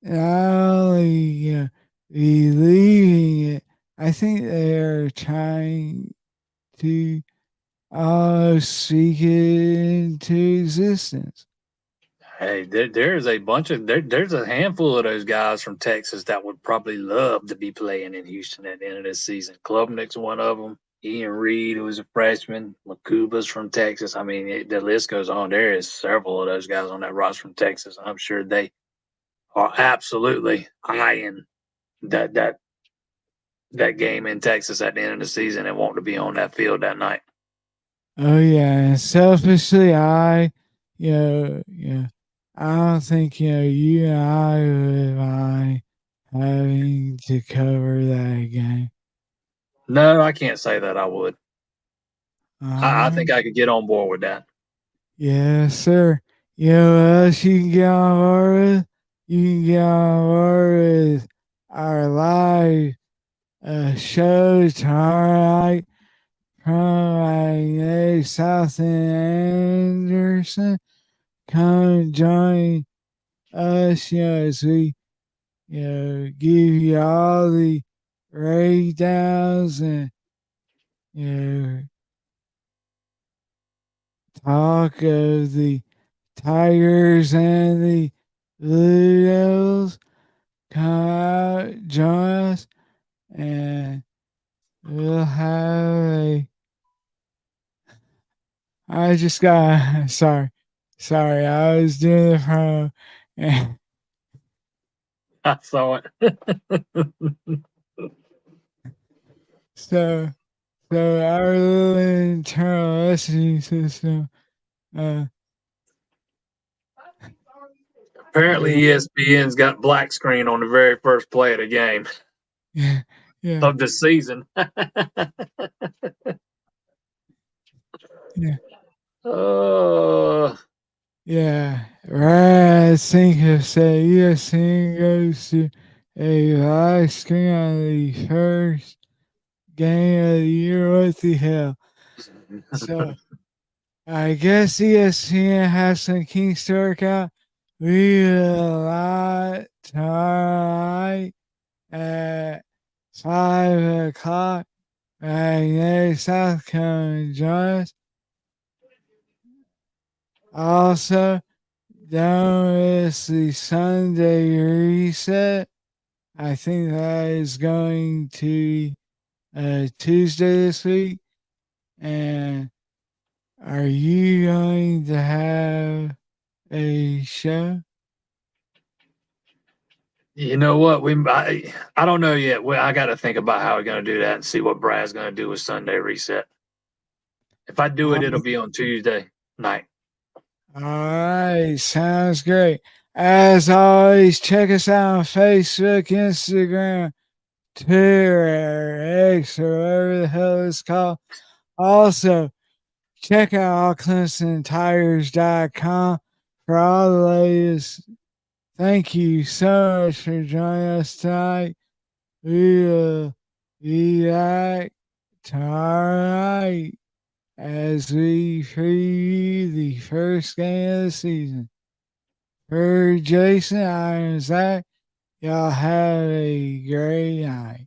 not only, believing it, I think they are trying to speak it into existence. Hey, there's a bunch of there's a handful of those guys from Texas that would probably love to be playing in Houston at the end of this season. Klubnik's one of them. Ian Reed, who was a freshman. Makuba's from Texas. I mean, the list goes on. There is several of those guys on that roster from Texas. I'm sure they are absolutely eyeing that game in Texas at the end of the season and want to be on that field that night. Oh yeah, and selfishly, I don't think you and I would mind having to cover that game. No, I can't say that I would. I Alright. think I could get on board with that. Yes, sir. You know what else you can get on board with? You can get on board with our live show tomorrow night from South and Anderson. Come join us, as we, give you all the breakdowns and, you know, talk of the Tigers and the Blue Devils. Come out, join us, and we'll have a. I just got sorry. I was doing the promo, and I saw it. so our little internal listening system. Apparently, ESPN's got black screen on the very first play of the game Yeah, of the season. yeah. Oh, Yeah, right. I think have said ESPN goes to a live screen on the first game of the year. What the hell? So I guess ESPN has some kinks to work out. We will live tomorrow night at 5 o'clock. Magnetic South, come and join us. Also, don't miss the Sunday reset. I think that is going to be Tuesday this week. And are you going to have a show? you know what? I don't know yet. I got to think about how we're going to do that and see what Brad's going to do with Sunday reset. If I do it, it'll be on Tuesday night. All right, sounds great. As always, check us out on Facebook, Instagram, Twitter, X, or whatever the hell it's called. Also, check out ClemsonTires.com for all the latest. Thank you so much for joining us tonight. We will be back tomorrow night as we preview the first game of the season. For Jason, I am Zach. Y'all have a great night.